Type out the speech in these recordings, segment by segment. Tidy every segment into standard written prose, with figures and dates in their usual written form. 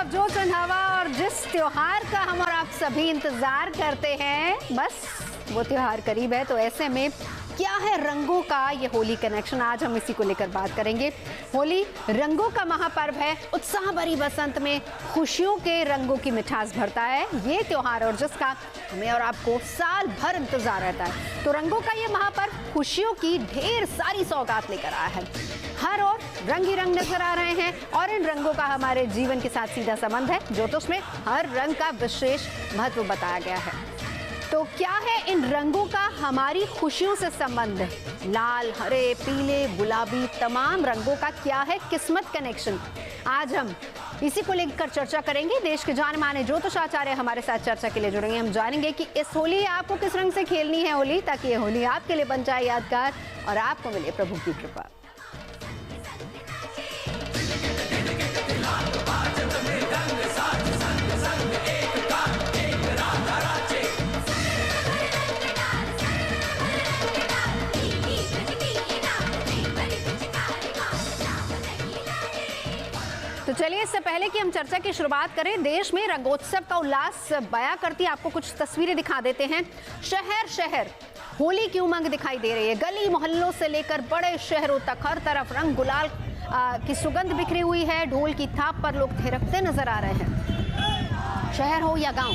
जोश एंड हवा और जिस त्योहार का हम और आप सभी इंतजार करते हैं, बस वो त्योहार करीब है। तो ऐसे में क्या है रंगों का ये होली कनेक्शन, आज हम इसी को लेकर बात करेंगे। होली रंगों का महापर्व है, उत्साह भरी बसंत में खुशियों के रंगों की मिठास भरता है ये त्योहार, और जिसका हमें और आपको साल भर इंतजार रहता है। तो रंगों का ये महापर्व खुशियों की ढेर सारी सौगात लेकर आया है। हर ओर रंग ही रंग नजर आ रहे हैं और इन रंगों का हमारे जीवन के साथ सीधा संबंध है, जो तो उसमें हर रंग का विशेष महत्व बताया गया है। तो क्या है इन रंगों का हमारी खुशियों से संबंध? लाल, हरे, पीले, गुलाबी, तमाम रंगों का क्या है किस्मत कनेक्शन? आज हम इसी को लेकर चर्चा करेंगे। देश के जाने माने ज्योतिष आचार्य हमारे साथ चर्चा के लिए जुड़ेंगे। हम जानेंगे कि इस होली आपको किस रंग से खेलनी है होली, ताकि ये होली आपके लिए बन जाए यादगार और आपको मिले प्रभु की कृपा। तो चलिए, इससे पहले कि हम चर्चा की शुरुआत करें, देश में रंगोत्सव का उल्लास बयां करती आपको कुछ तस्वीरें दिखा देते हैं। शहर शहर होली की उमंग दिखाई दे रही है। गली मोहल्लों से लेकर बड़े शहरों तक हर तरफ रंग गुलाल की सुगंध बिखरी हुई है। ढोल की थाप पर लोग थिरकते नजर आ रहे हैं। शहर हो या गांव,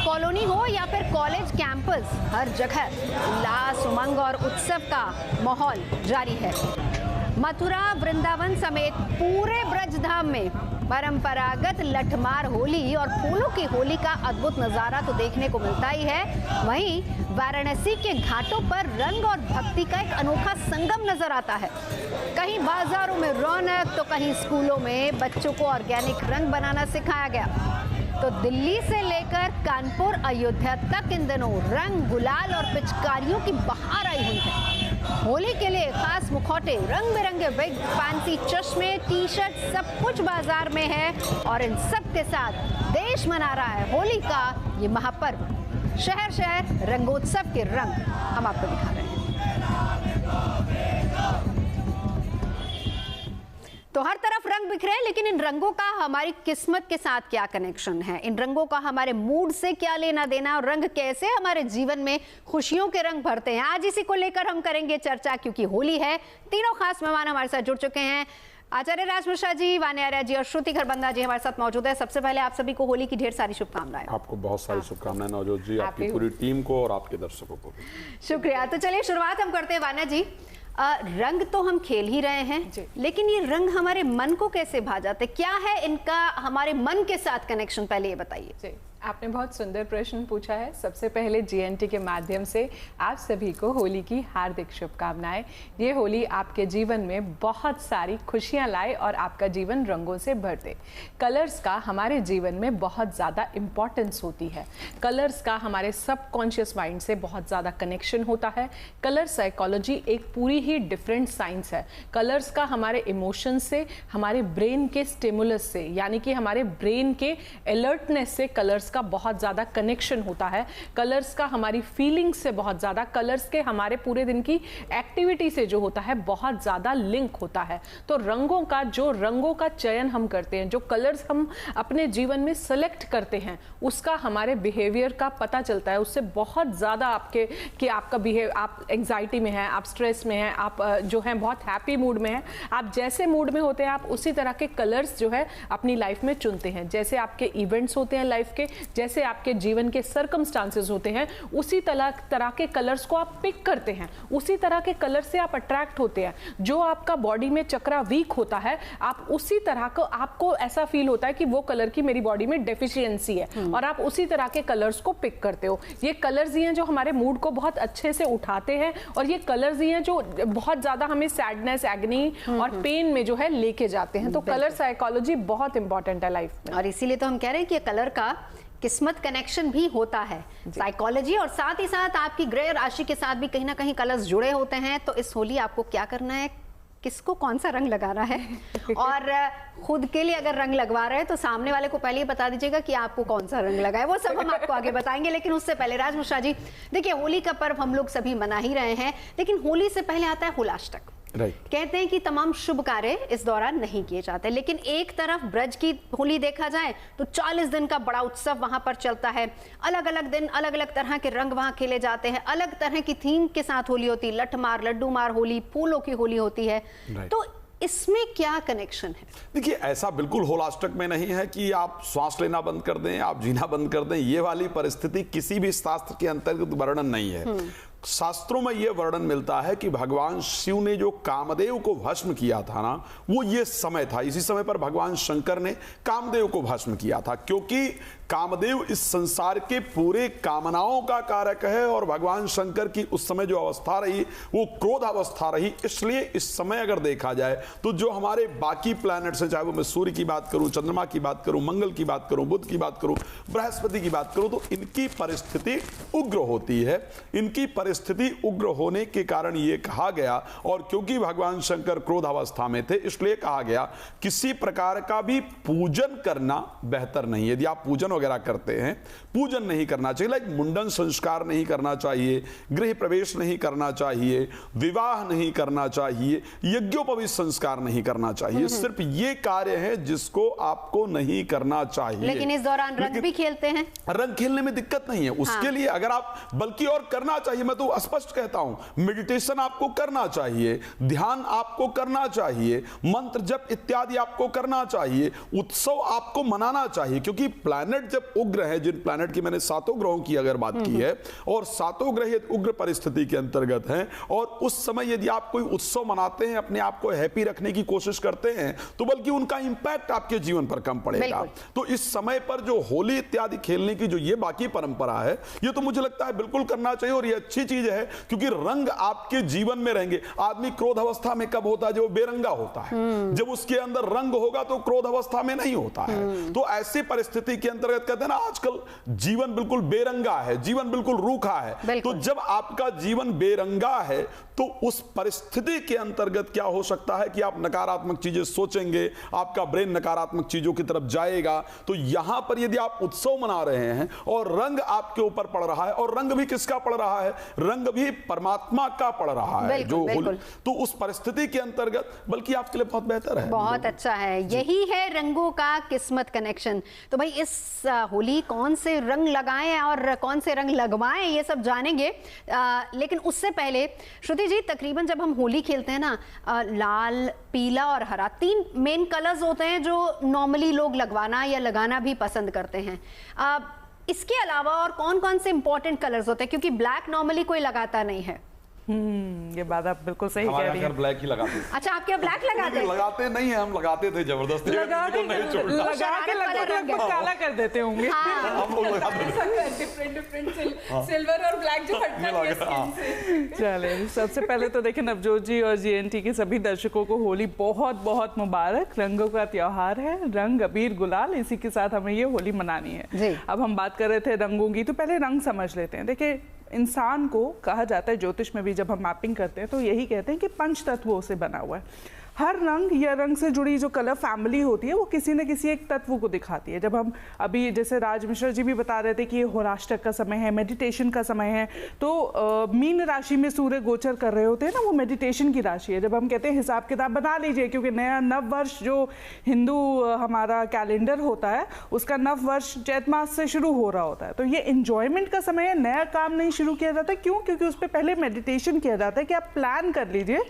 कॉलोनी हो या फिर कॉलेज कैंपस, हर जगह उल्लास, उमंग और उत्सव का माहौल जारी है। मथुरा, वृंदावन समेत पूरे ब्रजधाम में परंपरागत लठमार होली और फूलों की होली का अद्भुत नजारा तो देखने को मिलता ही है। वहीं वाराणसी के घाटों पर रंग और भक्ति का एक अनोखा संगम नजर आता है। कहीं बाजारों में रौनक तो कहीं स्कूलों में बच्चों को ऑर्गेनिक रंग बनाना सिखाया गया। तो दिल्ली से लेकर कानपुर, अयोध्या तक इन दिनों रंग, गुलाल और पिचकारियों की बहार आई हुई है। होली के लिए खास मुखौटे, रंग बिरंगे विग, फैंसी चश्मे, टी शर्ट, सब कुछ बाजार में है और इन सब के साथ देश मना रहा है होली का ये महापर्व। शहर शहर रंगोत्सव के रंग हम आपको दिखा रहे हैं। तो हर तरफ रंग बिखरे हैं, लेकिन इन रंगों का हमारी किस्मत के साथ क्या कनेक्शन है? इन रंगों का हमारे मूड से क्या लेना देना और रंग कैसे हमारे जीवन में खुशियों के रंग भरते हैं? आज इसी को लेकर हम करेंगे चर्चा, क्योंकि होली है। तीनों खास मेहमान हमारे साथ जुड़ चुके हैं। आचार्य राज मिश्रा जी, वाणी आर्या जी और श्रुति खरबंदा जी हमारे साथ मौजूद है। सबसे पहले आप सभी को होली की ढेर सारी शुभकामनाएं। आपको बहुत सारी शुभकामनाएं नवजोत जी, आपकी पूरी टीम को और आपके दर्शकों को। शुक्रिया। तो चलिए शुरुआत हम करते हैं वाण्या जी। रंग तो हम खेल ही रहे हैं, लेकिन ये रंग हमारे मन को कैसे भा जाते? क्या है इनका हमारे मन के साथ कनेक्शन, पहले ये बताइए। आपने बहुत सुंदर प्रश्न पूछा है। सबसे पहले जीएनटी के माध्यम से आप सभी को होली की हार्दिक शुभकामनाएं। ये होली आपके जीवन में बहुत सारी खुशियां लाए और आपका जीवन रंगों से भर दे। कलर्स का हमारे जीवन में बहुत ज़्यादा इम्पॉर्टेंस होती है। कलर्स का हमारे सबकॉन्शियस माइंड से बहुत ज़्यादा कनेक्शन होता है। कलर साइकोलॉजी एक पूरी ही डिफरेंट साइंस है। कलर्स का हमारे इमोशन से, हमारे ब्रेन के स्टिमुलस से, यानी कि हमारे ब्रेन के अलर्टनेस से कलर्स का बहुत ज्यादा कनेक्शन होता है। कलर्स का हमारी फीलिंग्स से बहुत ज्यादा, कलर्स के हमारे पूरे दिन की एक्टिविटी से जो होता है बहुत ज्यादा लिंक होता है। तो रंगों का चयन हम करते हैं, जो कलर्स हम अपने जीवन में सेलेक्ट करते हैं, उसका हमारे बिहेवियर का पता चलता है। उससे बहुत ज्यादा आपका बिहेव, आप एंजाइटी में हैं, आप स्ट्रेस में हैं, आप जो है बहुत हैप्पी मूड में हैं, आप जैसे मूड में होते हैं आप उसी तरह के कलर्स जो है अपनी लाइफ में चुनते हैं। जैसे आपके इवेंट्स होते हैं लाइफ के, जैसे आपके जीवन के सर्कमस्टांसेस होते हैं, उसी तरह के कलर्स को आप पिक करते हैं, उसी तरह के कलर से आप अट्रैक्ट होते हैं। जो आपका बॉडी में चक्रा वीक होता है, आप उसी तरह को, आपको ऐसा फील होता है कि वो कलर की मेरी बॉडी में डेफिशिएंसी है और आप उसी तरह के कलर्स को पिक करते हो। ये कलर्स ही हैं जो हमारे मूड को बहुत अच्छे से उठाते हैं और ये कलर्स ही हैं जो बहुत ज्यादा हमें सैडनेस, एग्नी और पेन में जो है लेके जाते हैं। तो कलर साइकोलॉजी बहुत इंपॉर्टेंट है लाइफ में, और इसीलिए तो हम कह रहे हैं कि कलर का किस्मत कनेक्शन भी होता है, साइकोलॉजी, और साथ ही साथ आपकी ग्रह राशि के साथ भी कहीं ना कहीं कलर्स जुड़े होते हैं। तो इस होली आपको क्या करना है, किसको कौन सा रंग लगाना है और खुद के लिए अगर रंग लगवा रहे हैं तो सामने वाले को पहले ही बता दीजिएगा कि आपको कौन सा रंग लगाए। वो सब हम आपको आगे बताएंगे, लेकिन उससे पहले राज मिश्रा जी, देखिए होली का पर्व हम लोग सभी मना ही रहे हैं, लेकिन होली से पहले आता है होलाष्टक। कहते हैं कि तमाम शुभ कार्य इस दौरान नहीं किए जाते, लेकिन एक तरफ ब्रज की होली देखा जाए तो 40 दिन का बड़ा उत्सव वहां पर चलता है। अलग अलग दिन अलग अलग तरह के रंग वहां खेले जाते हैं, अलग तरह की थीम के साथ होली होती है, लठ मार लड्डू मार होली, फूलों की होली होती है। तो इसमें क्या कनेक्शन है? देखिए, ऐसा बिल्कुल होलाष्टक में नहीं है कि आप श्वास लेना बंद कर दें, आप जीना बंद कर दें। ये वाली परिस्थिति किसी भी शास्त्र के अंतर्गत वर्णन नहीं है। शास्त्रों में यह वर्णन मिलता है कि भगवान शिव ने जो कामदेव को भस्म किया था ना, वो ये समय था। इसी समय पर भगवान शंकर ने कामदेव को भस्म किया था, क्योंकि कामदेव इस संसार के पूरे कामनाओं का कारक है और भगवान शंकर की उस समय जो अवस्था रही वो क्रोध अवस्था रही। इसलिए इस समय अगर देखा जाए तो जो हमारे बाकी प्लैनेट्स हैं, चाहे वो मैं सूर्य की बात करूं, चंद्रमा की बात करूं, मंगल की बात करूं, बुध की बात करूं, बृहस्पति की बात करूं, तो इनकी परिस्थिति उग्र होती है। इनकी परिस्थिति उग्र होने के कारण ये कहा गया, और क्योंकि भगवान शंकर क्रोध अवस्था में थे इसलिए कहा गया किसी प्रकार का भी पूजन करना बेहतर नहीं है। यदि आप पूजन वगैरह करते हैं, पूजन नहीं करना चाहिए, लाइक मुंडन संस्कार नहीं करना चाहिए, गृह प्रवेश नहीं करना चाहिए, विवाह नहीं करना चाहिए, यज्ञोपवीत संस्कार नहीं करना चाहिए। सिर्फ ये कार्य है जिसको आपको नहीं करना चाहिए। लेकिन इस दौरान रंग भी खेलते हैं। रंग खेलने में दिक्कत नहीं है, उसके लिए अगर आप बल्कि और करना चाहिए। मैं तो स्पष्ट कहता हूं, मेडिटेशन आपको करना चाहिए, ध्यान आपको करना चाहिए, मंत्र जप इत्यादि आपको करना चाहिए, उत्सव आपको मनाना चाहिए। क्योंकि प्लैनेट जब उग्र है, जिन प्लैनेट की मैंने 7 ग्रहों की अगर बात की है, और 7 ग्रह उग्र परिस्थिति के अंतर्गत हैं, और उस समय यदि आप कोई उत्सव मनाते हैं, अपने आप को हैप्पी रखने की कोशिश करते हैं, तो बल्कि उनका इंपैक्ट आपके जीवन पर कम पड़ेगा। तो इस समय पर जो होली इत्यादि खेलने की जो ये बाकी परंपरा है, ये तो मुझे लगता है बिल्कुल करना चाहिए, और ये अच्छी चीज है, क्योंकि रंग आपके जीवन में रहेंगे। आदमी क्रोध अवस्था में कब होता है? जब वो बेरंगा होता है। जब उसके अंदर रंग होगा तो क्रोध अवस्था में नहीं होता है। तो ऐसी परिस्थिति के अंतर्गत कहते हैं ना, आजकल जीवन बिल्कुल बेरंगा है, जीवन बिल्कुल रूखा है। तो जब आपका जीवन बेरंगा है तो उस परिस्थिति के अंतर्गत क्या हो सकता है कि आप नकारात्मक चीजें सोचेंगे, आपका ब्रेन नकारात्मक चीजों की तरफ जाएगा। तो यहां पर यदि आप उत्सव मना रहे हैं और रंग आपके ऊपर पड़ रहा है, और रंग भी किसका पड़ रहा है? रंग भी परमात्मा का पड़ रहा है। जो तो उस परिस्थिति के अंतर्गत बल्कि आपके लिए बहुत बेहतर है, बहुत अच्छा है। यही है रंगों का किस्मत कनेक्शन। तो भाई इस होली कौन से रंग लगाएं और कौन से रंग लगवाएं, ये सब जानेंगे। लेकिन उससे पहले श्रुति जी, तकरीबन जब हम होली खेलते हैं ना, लाल, पीला और हरा 3 मेन कलर्स होते हैं जो नॉर्मली लोग लगवाना या लगाना भी पसंद करते हैं। इसके अलावा और कौन कौन से इंपॉर्टेंट कलर्स होते हैं? क्योंकि ब्लैक नॉर्मली कोई लगाता नहीं है। ये बात आप बिल्कुल सही कह रही हैं। ब्लैक ही लगाते हैं। अच्छा, आपके ब्लैक लगाते हैं? लगाते नहीं है, हम लगाते थे जबरदस्ती, लगा के लगभग काला कर देते होंगे। हम लोग डिफरेंट सिल्वर और ब्लैक जो हटता है। चलिए, सबसे पहले तो देखिए, नवजोत जी और जीएनटी के सभी दर्शकों को होली बहुत बहुत मुबारक। रंगों का त्योहार है, रंग अबीर गुलाल, इसी के साथ हमें ये होली मनानी है। अब हम बात कर रहे थे रंगों की, तो पहले रंग समझ लेते हैं। देखिए, इंसान को कहा जाता है, ज्योतिष में भी जब हम मैपिंग करते हैं तो यही कहते हैं कि 5 तत्वों से बना हुआ है। हर रंग या रंग से जुड़ी जो कलर फैमिली होती है वो किसी न किसी एक तत्व को दिखाती है। जब हम अभी जैसे राज मिश्रा जी भी बता रहे थे कि ये होलाष्टक का समय है, मेडिटेशन का समय है, तो मीन राशि में सूर्य गोचर कर रहे होते हैं ना, वो मेडिटेशन की राशि है। जब हम कहते हैं हिसाब किताब बना लीजिए, क्योंकि नया नव वर्ष जो हिंदू हमारा कैलेंडर होता है उसका नव वर्ष चैत मास से शुरू हो रहा होता है। तो ये इंजॉयमेंट का समय है, नया काम नहीं शुरू किया जाता। क्यों? क्योंकि उस पर पहले मेडिटेशन किया जाता है कि आप प्लान कर लीजिए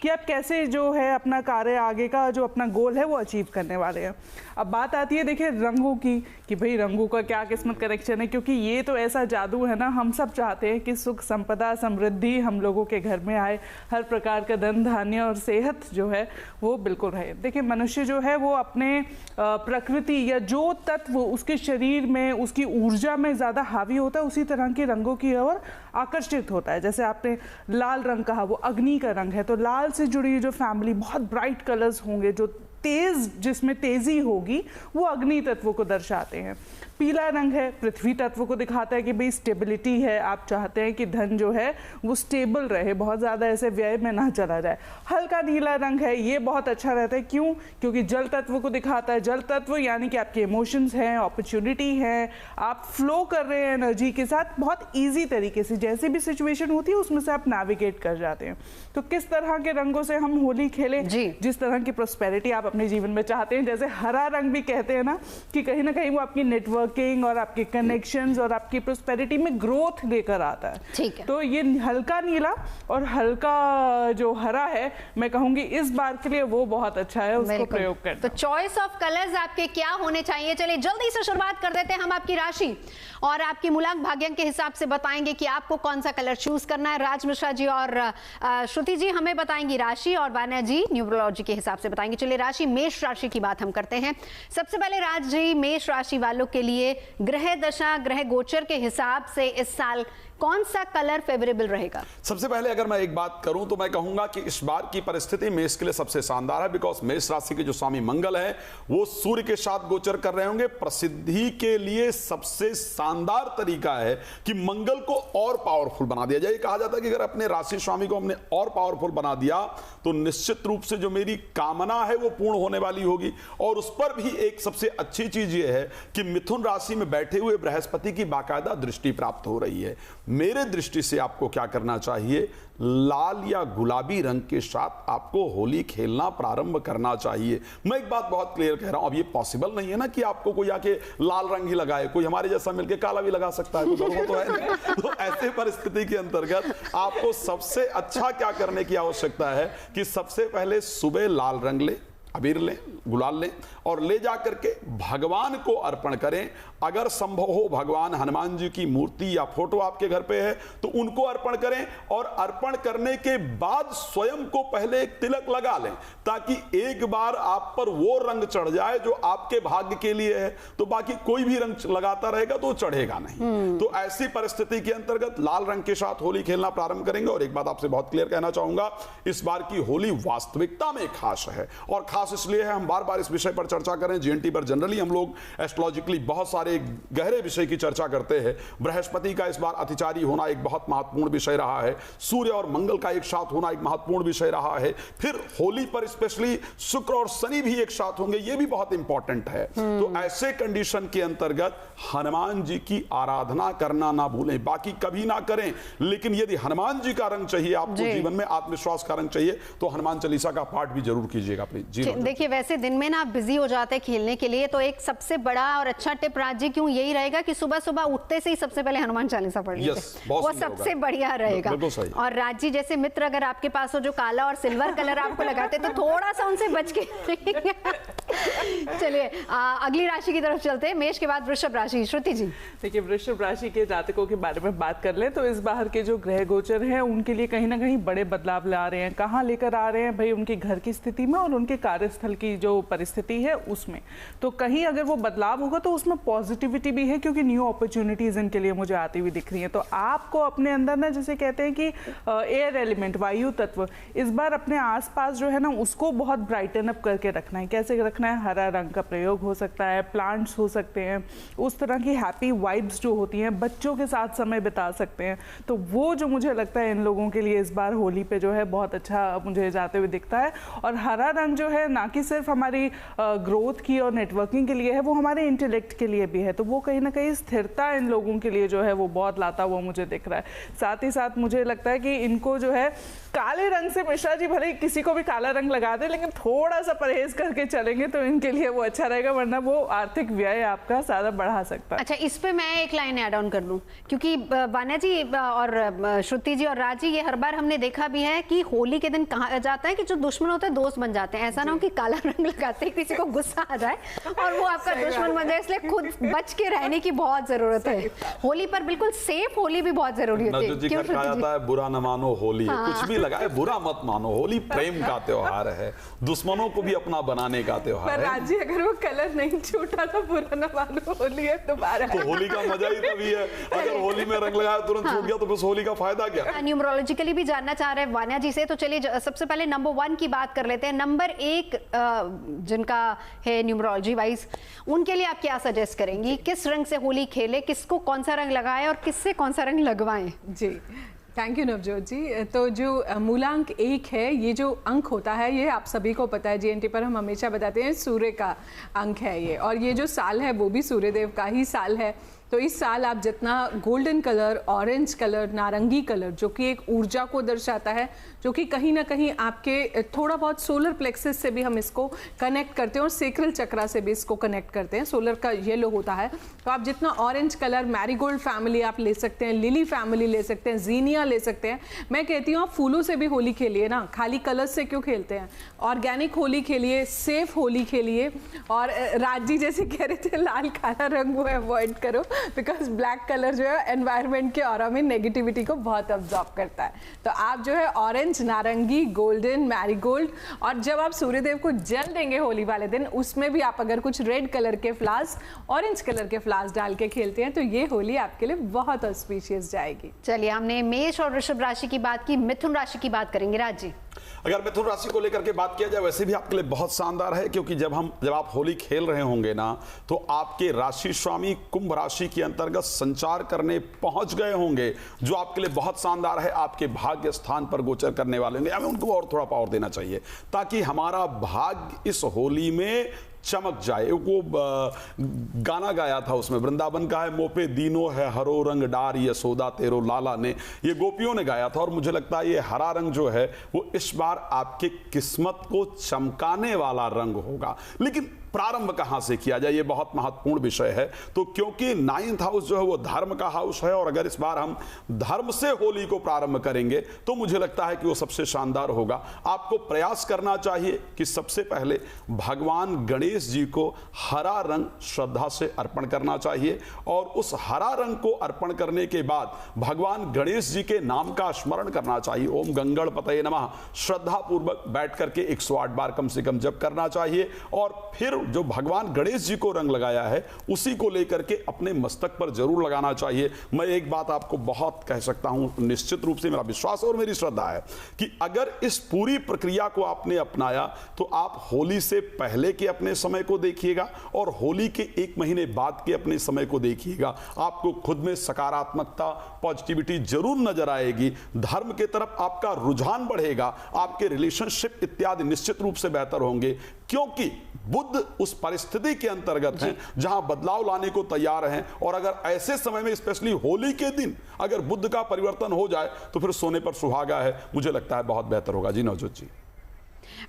कि आप कैसे जो है अपना कार्य, आगे का जो अपना गोल है वो अचीव करने वाले हैं। अब बात आती है देखिए रंगों की, कि भाई रंगों का क्या किस्मत कनेक्शन है, क्योंकि ये तो ऐसा जादू है ना, हम सब चाहते हैं कि सुख संपदा समृद्धि हम लोगों के घर में आए, हर प्रकार का धन धान्य और सेहत जो है वो बिल्कुल रहे। देखिए, मनुष्य जो है वो अपने प्रकृति या जो तत्व उसके शरीर में, उसकी ऊर्जा में ज़्यादा हावी होता है, उसी तरह के रंगों की ओर आकर्षित होता है। जैसे आपने लाल रंग कहा, वो अग्नि का रंग है, तो लाल से जुड़ी जो फैमिली बहुत ब्राइट कलर्स होंगे, जो तेज, जिसमें तेजी होगी, वो अग्नि तत्व को दर्शाते हैं। पीला रंग है पृथ्वी तत्व को दिखाता है कि भाई स्टेबिलिटी है, आप चाहते हैं कि धन जो है वो स्टेबल रहे, बहुत ज़्यादा ऐसे व्यय में ना चला जाए। हल्का नीला रंग है, ये बहुत अच्छा रहता है, क्यों? क्योंकि जल तत्व को दिखाता है। जल तत्व यानी कि आपके इमोशंस हैं, अपॉर्चुनिटी है, आप फ्लो कर रहे हैं एनर्जी के साथ, बहुत ईजी तरीके से जैसे भी सिचुएशन होती है उसमें से आप नेविगेट कर जाते हैं। तो किस तरह के रंगों से हम होली खेलें? जिस तरह की प्रोस्पेरिटी आप अपने जीवन में चाहते हैं। जैसे हरा रंग भी कहते हैं ना कि कहीं ना कहीं वो आपकी नेटवर्क और आपके कनेक्शंस और आपकी प्रोस्पेरिटी में ग्रोथ लेकर आता है। ठीक है। तो ये हल्का नीला और हल्का जो हरा है, मैं कहूंगी इस बार के लिए वो बहुत अच्छा है, उसको प्रयोग करना। तो चॉइस ऑफ कलर्स आपके क्या होने चाहिए? चलिए जल्दी से शुरुआत कर देते हैं हम आपकी राशि और आपकी मूलांक भाग्यांक के हिसाब से बताएंगे कि आपको कौन सा कलर चूज करना है। राज मिश्रा जी और श्रुति जी हमें बताएंगी राशि और वान्या जी न्यूमरोलॉजी के हिसाब से बताएंगे। चलिए राशि, मेष राशि की बात हम करते हैं। सबसे पहले राज जी, मेष राशि वालों के लिए ग्रह दशा, ग्रह गोचर के हिसाब से इस साल कौन सा कलर फेवरेबल रहेगा? सबसे पहले अगर मैं एक बात करूं तो मैं कहूंगा कि इस बार की परिस्थिति मेष के लिए सबसे शानदार है, बिकॉज मेष राशि के जो स्वामी मंगल है वो सूर्य के साथ गोचर कर रहे होंगे। प्रसिद्धि के लिए सबसे शानदार तरीका है कि मंगल को और पावरफुल बना दिया जाए। कहा जाता है कि अगर अपने राशि स्वामी को हमने और पावरफुल बना दिया तो निश्चित रूप से जो मेरी कामना है वो पूर्ण होने वाली होगी। और उस पर भी एक सबसे अच्छी चीज ये है कि मिथुन राशि में बैठे हुए बृहस्पति की बाकायदा दृष्टि प्राप्त हो रही है। मेरे दृष्टि से आपको क्या करना चाहिए? लाल या गुलाबी रंग के साथ आपको होली खेलना प्रारंभ करना चाहिए। मैं एक बात बहुत क्लियर कह रहा हूं, अब ये पॉसिबल नहीं है ना कि आपको कोई आके लाल रंग ही लगाए, कोई हमारे जैसा मिलके काला भी लगा सकता है, तो है नहीं। तो ऐसे परिस्थिति के अंतर्गत आपको सबसे अच्छा क्या करने की आवश्यकता है कि सबसे पहले सुबह लाल रंग ले, अबीर लें, गुलाल लें और ले जा करके भगवान को अर्पण करें। अगर संभव हो भगवान हनुमान जी की मूर्ति या फोटो आपके घर पे है तो उनको अर्पण करें और अर्पण करने के बाद स्वयं को पहले एक तिलक लगा लें, ताकि एक बार आप पर वो रंग चढ़ जाए जो आपके भाग्य के लिए है, तो बाकी कोई भी रंग लगाता रहेगा तो चढ़ेगा नहीं। तो ऐसी परिस्थिति के अंतर्गत लाल रंग के साथ होली खेलना प्रारंभ करेंगे। और एक बात आपसे बहुत क्लियर कहना चाहूंगा, इस बार की होली वास्तविकता में खास है, और खास इसलिए है, हम बार बार इस विषय पर चर्चा करें। जीएनटी पर जनरली हम लोग एस्ट्रोलॉजिकली बहुत सारे गहरे विषय की चर्चा करते हैं। बृहस्पति का इस बार अतिचारी होना एक बहुत महत्वपूर्ण विषय रहा है, सूर्य और मंगल का एक साथ होना एक महत्वपूर्ण विषय रहा है, फिर होली पर स्पेशली शुक्र और शनि भी एक साथ होंगे, ये भी बहुत इंपॉर्टेंट है। तो ऐसे कंडीशन के अंतर्गत हनुमान जी की आराधना करना ना भूलें, बाकी कभी ना करें, लेकिन यदि हनुमान जी का रंग चाहिए आपको, जीवन में आत्मविश्वास का रंग चाहिए, तो हनुमान चालीसा का पाठ भी जरूर कीजिएगा अपने जीवन। देखिए वैसे दिन में ना आप बिजी हो जाते हैं खेलने के लिए, तो एक सबसे बड़ा और अच्छा टिप राज जी क्यों यही रहेगा कि सुबह सुबह उठते से ही सबसे पहले हनुमान चालीसा पढ़ लीजिए, वो सबसे बढ़िया रहेगा। और राज जी जैसे मित्र अगर आपके पास हो जो काला और सिल्वर कलर आपको लगाते तो थोड़ा सा उनसे बच के चलिए अगली राशि की तरफ चलते हैं, मेष के बाद वृषभ राशि। श्रुति जी, देखिए वृषभ राशि के जातकों के बारे में बात कर लें तो इस बार के जो ग्रह गोचर हैं उनके लिए कहीं ना कहीं बड़े बदलाव ला रहे हैं। कहाँ लेकर आ रहे हैं भाई? उनके घर की स्थिति में और उनके कार्यस्थल की जो परिस्थिति है उसमें। तो कहीं अगर वो बदलाव होगा तो उसमें पॉजिटिविटी भी है, क्योंकि न्यू अपॉर्चुनिटीज इनके लिए मुझे आती हुई दिख रही है। तो आपको अपने अंदर ना, जैसे कहते हैं कि एयर एलिमेंट, वायु तत्व, इस बार अपने आसपास जो है ना उसको बहुत ब्राइटन अप करके रखना है। कैसे रखना है? हरा रंग का प्रयोग हो सकता है, प्लांट्स हो सकते हैं, उस तरह की हैप्पी वाइब्स जो होती हैं, बच्चों के साथ समय बिता सकते हैं। तो वो जो मुझे लगता है इन लोगों के लिए इस बार होली पे जो है बहुत अच्छा मुझे जाते हुए दिखता है। और हरा रंग जो है ना कि सिर्फ हमारी ग्रोथ की और नेटवर्किंग के लिए है, वो हमारे इंटेलेक्ट के लिए भी है। तो वो कहीं ना कहीं स्थिरता इन लोगों के लिए जो है वो बहुत लाता हुआ मुझे दिख रहा है। साथ ही साथ मुझे लगता है कि इनको जो है काले रंग से, मिश्रा जी भले किसी को भी काला रंग लगा दे, लेकिन थोड़ा सा परहेज करके चलेंगे तो इनके लिए वो अच्छा रहेगा, वरना वो आर्थिक व्यय आपका ज्यादा बढ़ा सकता है। अच्छा, इस पे मैं एक लाइन ऐड ऑन कर लूं, क्योंकि वान्या जी और श्रुति जी और राज जी, ये हर बार हमने देखा भी है कि होली के दिन कहा जाता है कि जो दुश्मन होते हैं दोस्त बन जाते हैं। ऐसा ना हो कि काला रंग लगाते ही किसी को गुस्सा आ जाए और वो आपका दुश्मन बन जाए, इसलिए खुद बच के रहने की बहुत जरूरत है। होली पर बिल्कुल सेफ होली भी बहुत जरूरी होती है। क्यों कहा जाता है बुरा न मानो होली, कुछ भी लगाए बुरा मत मानो, होली प्रेम का त्योहार है, दुश्मनों को भी अपना बनाने का त्योहार है। राजी अगर वो कलर नहीं छूटा तो बुरा न मानो होली है दोबारा। तो होली का मजा ही तभी है, अगर होली में रंग लगाया तुरंत छूट गया तो बस होली का फायदा क्या? न्यूमरोलॉजिकली भी जानना चाह रहे हैं वान्या जी से, तो चलिए सबसे पहले नंबर 1 की बात कर लेते हैं। नंबर 1 जिनका है न्यूमरोलॉजी वाइज, उनके लिए आप क्या सजेस्ट करेंगी? किस रंग से होली खेले, किसको कौन सा रंग लगाएं और किससे कौन सा रंग लगवाएं? जी, थैंक यू नवजोत जी। तो जो मूलांक 1 है, ये जो अंक होता है ये आप सभी को पता है, जीएनटी पर हम हमेशा बताते हैं सूर्य का अंक है ये, और ये जो साल है वो भी सूर्यदेव का ही साल है। तो इस साल आप जितना गोल्डन कलर, ऑरेंज कलर, नारंगी कलर, जो कि एक ऊर्जा को दर्शाता है, जो कि कहीं ना कहीं आपके थोड़ा बहुत सोलर प्लेक्सस से भी हम इसको कनेक्ट करते हैं और सेक्रल चक्रा से भी इसको कनेक्ट करते हैं। सोलर का येलो होता है, तो आप जितना ऑरेंज कलर, मैरीगोल्ड फैमिली आप ले सकते हैं, लिली फैमिली ले सकते हैं, जीनिया ले सकते हैं। मैं कहती हूँ आप फूलों से भी होली खेलिए ना, खाली कलर्स से क्यों खेलते हैं? ऑर्गेनिक होली खेलिए, सेफ होली खेलिए। और राज जी जैसे कह रहे थे लाल काला रंग वो अवॉइड करो, बिकॉज ब्लैक कलर जो है एनवायरनमेंट के ऑरा में नेगेटिविटी को बहुत अब्जॉर्ब करता है। तो आप जो है ऑरेंज, नारंगी, गोल्डन, मैरीगोल्ड, और जब आप सूर्यदेव को जल देंगे होली वाले दिन, उसमें भी आप अगर कुछ रेड कलर के फ्लावर्स, ऑरेंज कलर के फ्लावर्स डाल के खेलते हैं तो ये होली आपके लिए बहुत ऑस्पिशियस जाएगी। चलिए, हमने मेष और वृषभ राशि की बात की, मिथुन राशि की बात करेंगे राज जी। अगर मिथुन राशि को लेकर के बात किया जाए, वैसे भी आपके लिए बहुत शानदार है, क्योंकि जब आप होली खेल रहे होंगे ना, तो आपके राशि स्वामी कुंभ राशि के अंतर्गत संचार करने पहुंच गए होंगे, जो आपके लिए बहुत शानदार है। आपके भाग्य स्थान पर गोचर करने वाले होंगे, हमें उनको और थोड़ा पावर देना चाहिए ताकि हमारा भाग्य इस होली में चमक जाए। वो गाना गाया था उसमें, वृंदावन का है मोपे दीनो है हरो रंग डार यशोदा तेरो लाला ने, ये गोपियों ने गाया था। और मुझे लगता है ये हरा रंग जो है वो इस बार आपके किस्मत को चमकाने वाला रंग होगा। लेकिन प्रारंभ कहां से किया जाए, ये बहुत महत्वपूर्ण विषय है। तो क्योंकि 9th हाउस जो है वो धर्म का हाउस है, और अगर इस बार हम धर्म से होली को प्रारंभ करेंगे तो मुझे लगता है कि वो सबसे शानदार होगा। आपको प्रयास करना चाहिए कि सबसे पहले भगवान गणेश जी को हरा रंग श्रद्धा से अर्पण करना चाहिए, और उस हरा रंग को अर्पण करने के बाद भगवान गणेश जी के नाम का स्मरण करना चाहिए। ओम गंगणपतये नमः श्रद्धा पूर्वक बैठ करके 108 बार कम से कम जप करना चाहिए, और फिर जो भगवान गणेश जी को रंग लगाया है उसी को लेकर के अपने मस्तक पर जरूर लगाना चाहिए। मैं एक बात आपको बहुत कह सकता हूं, निश्चित रूप से मेरा विश्वास और मेरी श्रद्धा है कि अगर इस पूरी प्रक्रिया को आपने अपनाया तो आप होली से पहले के अपने समय को देखिएगा और होली के 1 महीने बाद के अपने समय को देखिएगा। आपको खुद में सकारात्मकता, पॉजिटिविटी जरूर नजर आएगी। धर्म के तरफ आपका रुझान बढ़ेगा, आपके रिलेशनशिप इत्यादि निश्चित रूप से बेहतर होंगे, क्योंकि बुद्ध उस परिस्थिति के अंतर्गत हैं जहां बदलाव लाने को तैयार हैं। और अगर ऐसे समय में, स्पेशली होली के दिन, अगर बुद्ध का परिवर्तन हो जाए तो फिर सोने पर सुहागा है। मुझे लगता है बहुत बेहतर होगा। जी नवजोत जी।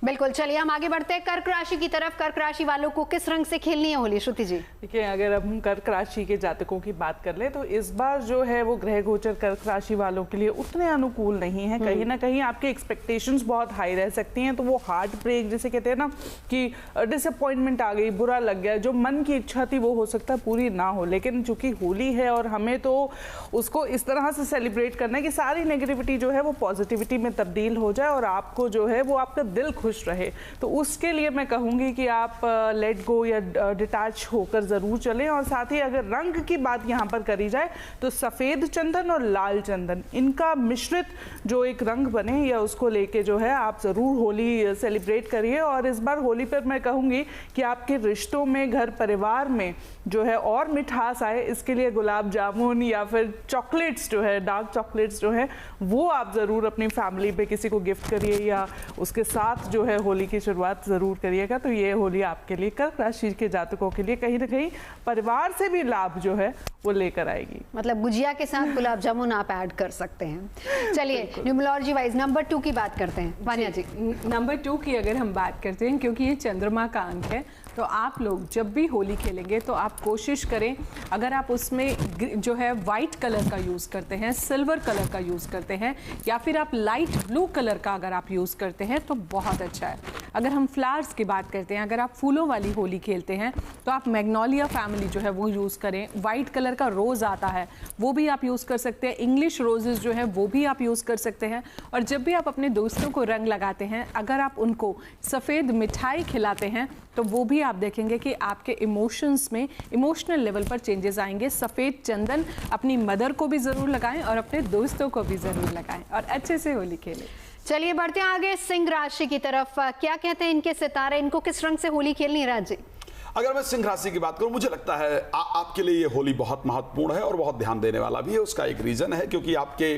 बिल्कुल, चलिए हम आगे बढ़ते हैं कर्क राशि की तरफ। कर्क राशि वालों को किस रंग से खेलनी है होली, श्रुति जी? देखिए, अगर हम कर्क राशि के जातकों की बात कर ले तो इस बार जो है वो ग्रह गोचर कर्क राशि वालों के लिए उतने अनुकूल नहीं है। कहीं ना कहीं आपके एक्सपेक्टेशंस बहुत हाई रह सकती हैं, तो वो हार्ट ब्रेक जिसे कहते हैं ना कि डिसअपॉइंटमेंट आ गई, बुरा लग गया, जो मन की इच्छा थी वो हो सकता है पूरी ना हो। लेकिन चूंकि होली है और हमें तो उसको इस तरह से सेलिब्रेट करना है कि सारी नेगेटिविटी जो है वो पॉजिटिविटी में तब्दील हो जाए और आपको जो है वो आपका दिल खुश रहे। तो उसके लिए मैं कहूंगी कि आप लेट गो या डिटैच होकर जरूर चलें। और साथ ही अगर रंग की बात यहाँ पर करी जाए तो सफेद चंदन और लाल चंदन, इनका मिश्रित जो एक रंग बने या उसको लेके जो है आप जरूर होली सेलिब्रेट करिए। और इस बार होली पर मैं कहूंगी कि आपके रिश्तों में, घर परिवार में जो है और मिठास आए, इसके लिए गुलाब जामुन या फिर चॉकलेट्स जो है, डार्क चॉकलेट्स जो है वो आप ज़रूर अपनी फैमिली पे किसी को गिफ्ट करिए या उसके साथ जो है होली की शुरुआत ज़रूर करिएगा। तो ये होली आपके लिए, कर्क राशि के जातकों के लिए कहीं ना कहीं परिवार से भी लाभ जो है वो लेकर आएगी। मतलब गुजिया के साथ गुलाब जामुन आप ऐड कर सकते हैं। चलिए न्यूमरोलॉजी वाइज नंबर 2 की बात करते हैं, वानिया जी। नंबर 2 की अगर हम बात करते हैं, क्योंकि ये चंद्रमा का अंक है, तो आप लोग जब भी होली खेलेंगे तो आप कोशिश करें, अगर आप उसमें जो है वाइट कलर का यूज़ करते हैं, सिल्वर कलर का यूज़ करते हैं, या फिर आप लाइट ब्लू कलर का अगर आप यूज़ करते हैं तो बहुत अच्छा है। अगर हम फ्लावर्स की बात करते हैं, अगर आप फूलों वाली होली खेलते हैं तो आप मैग्नोलिया फैमिली जो है वो यूज़ करें। वाइट कलर का रोज़ आता है वो भी आप यूज़ कर सकते हैं। इंग्लिश रोजेज़ जो है वो भी आप यूज़ कर सकते हैं। और जब भी आप अपने दोस्तों को रंग लगाते हैं, अगर आप उनको सफ़ेद मिठाई खिलाते हैं तो वो भी आप देखेंगे कि आपके इमोशंस में, इमोशनल लेवल पर चेंजेस आएंगे। सफ़ेद चंदन अपनी मदर को भी ज़रूर लगाएं और अपने दोस्तों को भी ज़रूर लगाएं और अच्छे से होली खेलें। चलिए बढ़ते हैं आगे सिंह राशि की तरफ। क्या कहते हैं इनके सितारे, इनको किस रंग से होली खेलनी है राज जी? अगर मैं सिंह राशि की बात करूं, मुझे लगता है आपके लिए ये होली बहुत महत्वपूर्ण है और बहुत ध्यान देने वाला भी है। उसका एक रीजन है क्योंकि आपके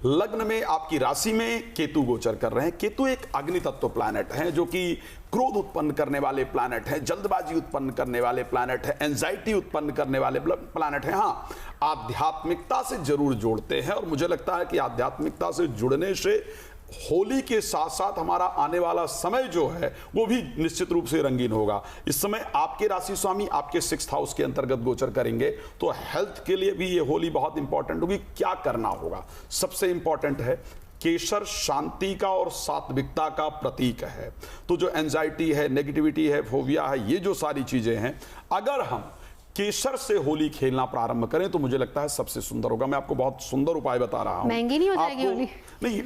लग्न में, आपकी राशि में केतु गोचर कर रहे हैं। केतु एक अग्नि तत्व प्लैनेट है जो कि क्रोध उत्पन्न करने वाले प्लैनेट है, जल्दबाजी उत्पन्न करने वाले प्लैनेट है, एंजाइटी उत्पन्न करने वाले प्लैनेट है। हाँ, आध्यात्मिकता से जरूर जोड़ते हैं और मुझे लगता है कि आध्यात्मिकता से जुड़ने से होली के साथ साथ हमारा आने वाला समय जो है वो भी निश्चित रूप से रंगीन होगा। इस समय आपके राशि स्वामी आपके 6th हाउस के अंतर्गत गोचर करेंगे, तो हेल्थ के लिए भी ये होली बहुत इंपॉर्टेंट होगी। क्या करना होगा? सबसे इंपॉर्टेंट है, केसर शांति का और सात्विकता का प्रतीक है। तो जो एंजाइटी है, नेगेटिविटी है, फोबिया है, ये जो सारी चीजें हैं, अगर हम केसर से होली खेलना प्रारंभ करें तो मुझे लगता है सबसे सुंदर होगा। मैं आपको बहुत सुंदर उपाय बता रहा हूं। महंगी नहीं हो जाएगी होली? नहीं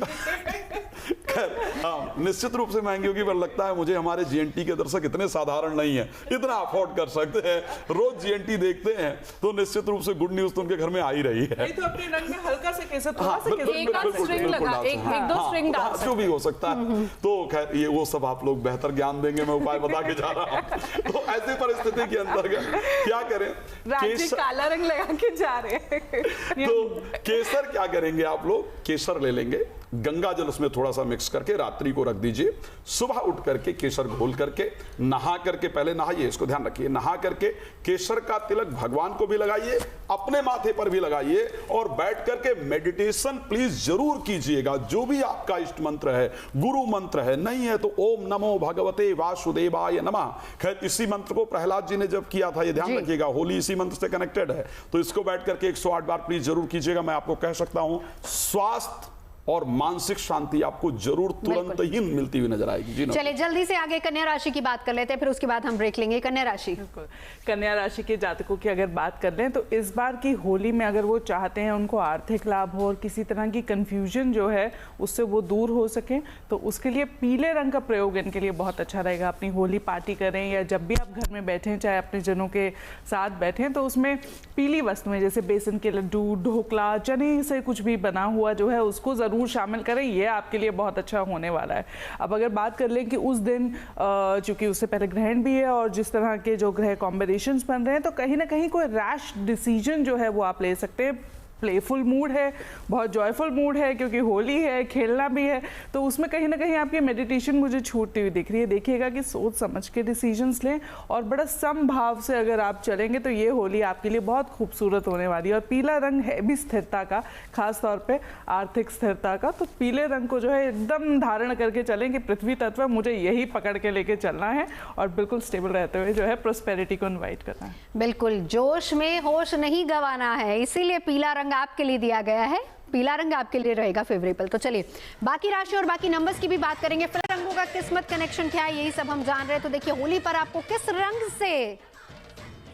खैर, हाँ, निश्चित रूप से महंगी होगी, पर लगता है मुझे हमारे जीएनटी के दर्शक इतने साधारण नहीं है, इतना अफोर्ड कर सकते हैं। रोज जीएनटी देखते हैं तो निश्चित रूप से गुड न्यूज तो उनके घर में आ ही रही है। तो अपने रंग में हल्का से केसर, थोड़ा सा एक दो स्ट्रिंग डाल, जो भी हो सकता है। तो खैर ये वो सब आप लोग बेहतर ज्ञान देंगे, मैं उपाय बता के जा रहा हूँ। तो ऐसी परिस्थिति के अंतर्गत क्या करें? काला रंग लगा के जा रहे हैं। तो केसर क्या करेंगे आप लोग? केसर ले लेंगे, गंगा जल उसमें थोड़ा सा मिक्स करके रात्रि को रख दीजिए। सुबह उठ करके केसर घोल करके नहा करके, पहले नहाइए, इसको ध्यान रखिए, नहा करके केसर का तिलक भगवान को भी लगाइए, अपने माथे पर भी लगाइए और बैठ करके मेडिटेशन प्लीज जरूर कीजिएगा। जो भी आपका इष्ट मंत्र है, गुरु मंत्र है, नहीं है तो ओम नमो भगवते वासुदेवाय नमः। खैर इसी मंत्र को प्रहलाद जी ने जब किया था, ये ध्यान रखिएगा, होली इसी मंत्र से कनेक्टेड है। तो इसको बैठ करके 108 बार प्लीज जरूर कीजिएगा। मैं आपको कह सकता हूं स्वास्थ्य और मानसिक शांति आपको जरूर तुरंत ही मिलती हुई नजर आएगी। जी चलिए जल्दी से आगे कन्या राशि की बात कर लेते हैं, फिर उसके बाद हम ब्रेक लेंगे। कन्या राशि, कन्या राशि के जातकों की अगर बात कर लें तो इस बार की होली में अगर वो चाहते हैं उनको आर्थिक लाभ हो और किसी तरह की कंफ्यूजन जो है उससे वो दूर हो सके, तो उसके लिए पीले रंग का प्रयोग इनके लिए बहुत अच्छा रहेगा। अपनी होली पार्टी करें या जब भी आप घर में बैठें, चाहे अपने जनों के साथ बैठें, तो उसमें पीली वस्तुएं जैसे बेसन के लड्डू, ढोकला, चने से कुछ भी बना हुआ जो है उसको जरूर शामिल करें। ये आपके लिए बहुत अच्छा होने वाला है। अब अगर बात कर लें कि उस दिन चूंकि उससे पहले ग्रहण भी है और जिस तरह के जो ग्रह कॉम्बिनेशंस बन रहे हैं, तो कहीं ना कहीं कोई रैश डिसीजन जो है वो आप ले सकते हैं। प्लेफुल मूड है, बहुत जॉयफुल मूड है क्योंकि होली है, खेलना भी है, तो उसमें कहीं ना कहीं आपकी मेडिटेशन मुझे छूटती हुई दिख रही है। देखिएगा कि सोच समझ के डिसीजंस लें और बड़ा समभाव से अगर आप चलेंगे तो ये होली आपके लिए बहुत खूबसूरत होने वाली है। और पीला रंग है भी स्थिरता का, खास तौर पे आर्थिक स्थिरता का, तो पीले रंग को जो है एकदम धारण करके चलें कि पृथ्वी तत्व मुझे यही पकड़ के लेके चलना है और बिल्कुल स्टेबल रहते हुए जो है प्रोस्पेरिटी को इन्वाइट करना है। बिल्कुल जोश में होश नहीं गंवाना है, इसीलिए पीला रंग आपके लिए दिया गया है। पीला रंग आपके लिए रहेगा फेवरेबल। तो चलिए बाकी राशि और बाकी नंबर्स की भी बात करेंगे। फिर रंगों का किस्मत कनेक्शन क्या है, यही सब हम जान रहे हैं। तो देखिए होली पर आपको किस रंग से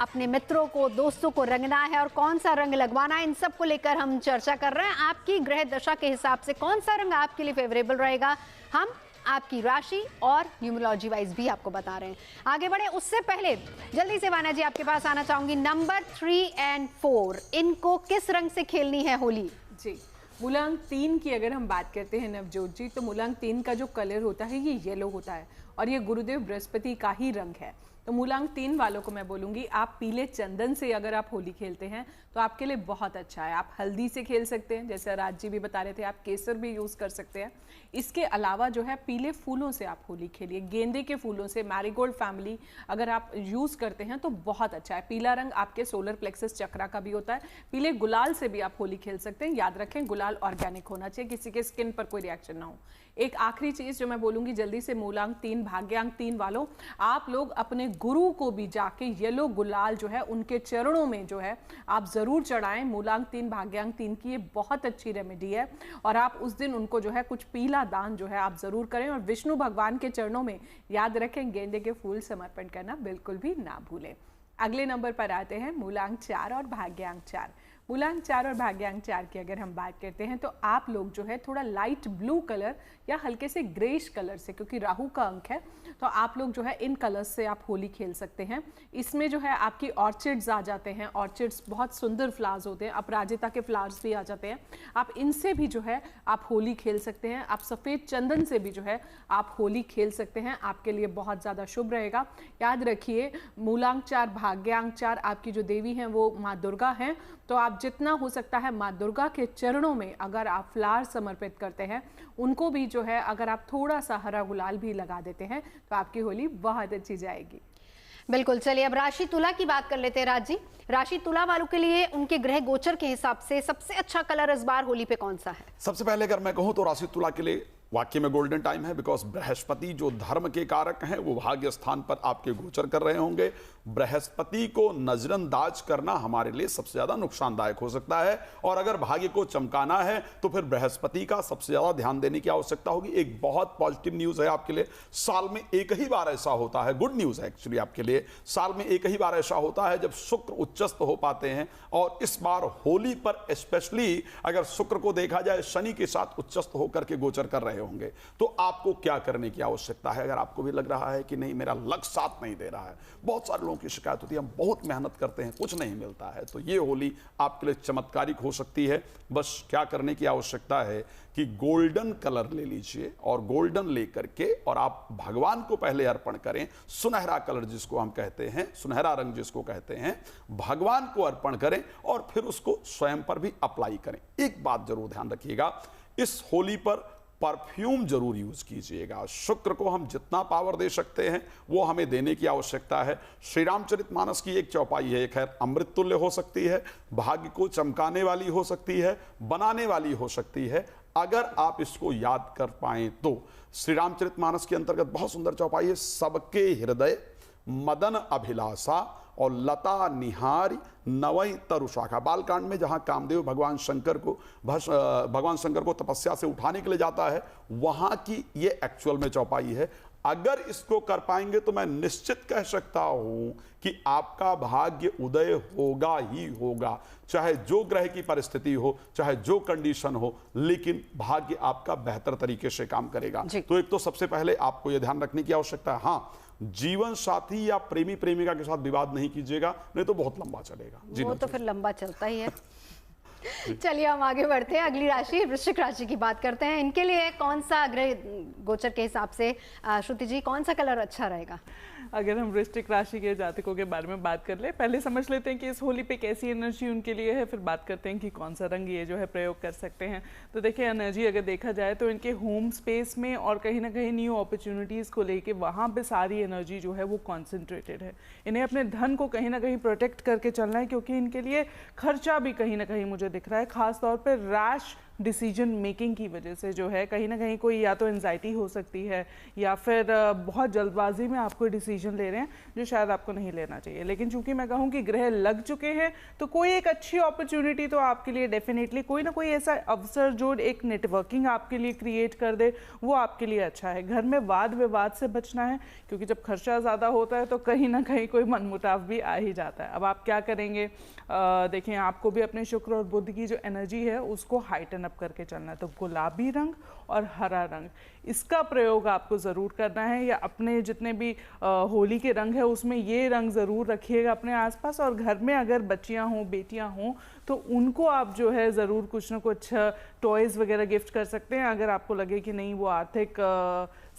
अपने मित्रों को, दोस्तों को रंगना है और कौन सा रंग लगवाना है, इन सब को लेकर हम चर्चा कर रहे हैं। आपकी ग्रह दशा के हिसाब से कौन सा रंग आपके लिए फेवरेबल रहेगा, हम आपकी राशि और न्यूमरोलॉजी वाइज भी आपको बता रहे हैं। आगे बढ़े उससे पहले जल्दी से वाना जी आपके पास आना चाहूंगी। नंबर 3 और 4 इनको किस रंग से खेलनी है होली? जी, मूलांक 3 की अगर हम बात करते हैं नवजोत जी, तो मूलांक 3 का जो कलर होता है ये येलो होता है और ये गुरुदेव बृहस्पति का ही रंग है। तो मूलांक 3 वालों को मैं बोलूँगी, आप पीले चंदन से अगर आप होली खेलते हैं तो आपके लिए बहुत अच्छा है। आप हल्दी से खेल सकते हैं, जैसे राज जी भी बता रहे थे, आप केसर भी यूज़ कर सकते हैं। इसके अलावा जो है पीले फूलों से आप होली खेलिए, गेंदे के फूलों से, मैरीगोल्ड फैमिली अगर आप यूज़ करते हैं तो बहुत अच्छा है। पीला रंग आपके सोलर प्लेक्सस चक्रा का भी होता है। पीले गुलाल से भी आप होली खेल सकते हैं। याद रखें गुलाल ऑर्गेनिक होना चाहिए, किसी के स्किन पर कोई रिएक्शन ना हो। एक आखिरी चीज़ जो मैं बोलूँगी जल्दी से, मूलांक 3 भाग्यांक 3 वालों, आप लोग अपने गुरु को भी जाके येलो गुलाल जो है उनके चरणों में जो है आप ज़रूर चढ़ाएं। मूलांक 3 भाग्यांक 3 की ये बहुत अच्छी रेमेडी है और आप उस दिन उनको जो है कुछ पीला दान जो है आप ज़रूर करें। और विष्णु भगवान के चरणों में याद रखें गेंदे के फूल समर्पण करना बिल्कुल भी ना भूलें। अगले नंबर पर आते हैं मूलांक 4 और भाग्यांक 4। मूलांक 4 और भाग्यांक 4 की अगर हम बात करते हैं तो आप लोग जो है थोड़ा लाइट ब्लू कलर या हल्के से ग्रेइश कलर से, क्योंकि राहु का अंक है तो आप लोग जो है इन कलर्स से आप होली खेल सकते हैं। इसमें जो है आपकी ऑर्चिड्स आ जाते हैं, ऑर्चिड्स बहुत सुंदर फ्लावर्स होते हैं, अपराजिता के फ्लावर्स भी आ जाते हैं, आप इनसे भी जो है आप होली खेल सकते हैं। आप सफ़ेद चंदन से भी जो है आप होली खेल सकते हैं, आपके लिए बहुत ज़्यादा शुभ रहेगा। याद रखिए मूलांक 4 भाग्यांक 4 आपकी जो देवी हैं वो माँ दुर्गा हैं, तो आप जितना हो सकता है माँ दुर्गा के चरणों में अगर आप फ्लावर समर्पित करते हैं, उनको भी जो है अगर आप थोड़ा सा हरा गुलाल भी लगा देते हैं तो आपकी होली बहुत अच्छी जाएगी। बिल्कुल, चलिए अब राशि तुला की बात कर लेते हैं। राज जी, राशि तुला वालों के लिए उनके ग्रह गोचर के हिसाब से सबसे अच्छा कलर इस बार होली पे कौन सा है? सबसे पहले अगर मैं कहूं तो राशि तुला के लिए वाक्य में गोल्डन टाइम है, बिकॉज बृहस्पति जो धर्म के कारक हैं वो भाग्य स्थान पर आपके गोचर कर रहे होंगे। बृहस्पति को नजरअंदाज करना हमारे लिए सबसे ज्यादा नुकसानदायक हो सकता है, और अगर भाग्य को चमकाना है तो फिर बृहस्पति का सबसे ज्यादा ध्यान देने की आवश्यकता होगी। एक बहुत पॉजिटिव न्यूज है आपके लिए, साल में एक ही बार ऐसा होता है, गुड न्यूज है एक्चुअली आपके लिए, साल में एक ही बार ऐसा होता है जब शुक्र उच्चस्थ हो पाते हैं, और इस बार होली पर स्पेशली अगर शुक्र को देखा जाए शनि के साथ उच्चस्थ होकर के गोचर कर रहे होंगे। तो आपको क्या करने की आवश्यकता है? अगर आपको भी लग रहा है कि नहीं मेरा लक साथ नहीं दे रहा है, बहुत सारे लोगों की शिकायत होती है हम बहुत मेहनत करते हैं कुछ नहीं मिलता है, तो ये होली आपके लिए चमत्कारिक हो सकती है। बस क्या करने की आवश्यकता है कि गोल्डन कलर ले लीजिए, और गोल्डन लेकर के और आप भगवान को पहले अर्पण करें। सुनहरा कलर जिसको हम कहते हैं, सुनहरा रंग जिसको कहते हैं, भगवान को अर्पण करें और फिर उसको स्वयं पर भी अप्लाई करें। एक बात जरूर ध्यान रखिएगा, इस होली पर परफ्यूम जरूर यूज कीजिएगा। शुक्र को हम जितना पावर दे सकते हैं वो हमें देने की आवश्यकता है। श्री रामचरितमानस की एक चौपाई है, एक है अमृत तुल्य हो सकती है, भाग्य को चमकाने वाली हो सकती है, बनाने वाली हो सकती है। अगर आप इसको याद कर पाएं तो श्री रामचरितमानस के अंतर्गत बहुत सुंदर चौपाई है, सबके हृदय मदन अभिलाषा और लता निहारी नवई तरुशाखा। बालकांड में जहां कामदेव भगवान शंकर को तपस्या से उठाने के लिए जाता है, वहां की ये एक्चुअल में चौपाई है। अगर इसको कर पाएंगे तो मैं निश्चित कह सकता हूं कि आपका भाग्य उदय होगा ही होगा, चाहे जो ग्रह की परिस्थिति हो, चाहे जो कंडीशन हो, लेकिन भाग्य आपका बेहतर तरीके से काम करेगा। तो एक तो सबसे पहले आपको यह ध्यान रखने की आवश्यकता है, हाँ जीवन साथी या प्रेमी प्रेमिका के साथ विवाद नहीं कीजिएगा, नहीं तो बहुत लंबा चलेगा। वो तो फिर लंबा चलता ही है। चलिए हम आगे बढ़ते हैं, अगली राशि वृश्चिक राशि की बात करते हैं। इनके लिए कौन सा ग्रह गोचर के हिसाब से श्रुति जी कौन सा कलर अच्छा रहेगा? अगर हम वृश्चिक राशि के जातकों के बारे में बात कर ले, पहले समझ लेते हैं कि इस होली पे कैसी एनर्जी उनके लिए है, फिर बात करते हैं कि कौन सा रंग ये जो है प्रयोग कर सकते हैं। तो देखिए एनर्जी अगर देखा जाए तो इनके होम स्पेस में और कहीं ना कहीं न्यू अपॉर्चुनिटीज़ को लेके वहाँ पे सारी एनर्जी जो है वो कॉन्सेंट्रेटेड है। इन्हें अपने धन को कहीं ना कहीं प्रोटेक्ट करके चलना है, क्योंकि इनके लिए खर्चा भी कहीं ना कहीं मुझे दिख रहा है, खासतौर पर रैश डिसीजन मेकिंग की वजह से जो है कहीं ना कहीं कोई या तो एंजाइटी हो सकती है या फिर बहुत जल्दबाजी में आप कोई डिसीजन ले रहे हैं जो शायद आपको नहीं लेना चाहिए। लेकिन चूंकि मैं कहूँ कि ग्रह लग चुके हैं तो कोई एक अच्छी अपॉर्चुनिटी तो आपके लिए डेफिनेटली कोई ना कोई ऐसा अवसर जो एक नेटवर्किंग आपके लिए क्रिएट कर दे वो आपके लिए अच्छा है। घर में वाद विवाद से बचना है, क्योंकि जब खर्चा ज़्यादा होता है तो कहीं ना कहीं कोई मनमुटाव भी आ ही जाता है। अब आप क्या करेंगे, देखें आपको भी अपने शुक्र और बुध की जो एनर्जी है उसको हाइटन अप करके चलना है। तो गुलाबी रंग और हरा रंग इसका प्रयोग आपको ज़रूर करना है, या अपने जितने भी होली के रंग है उसमें ये रंग ज़रूर रखिएगा अपने आसपास। और घर में अगर बच्चियां हों बेटियां हों तो उनको आप जो है ज़रूर कुछ ना कुछ टॉयज़ वगैरह गिफ्ट कर सकते हैं। अगर आपको लगे कि नहीं वो आर्थिक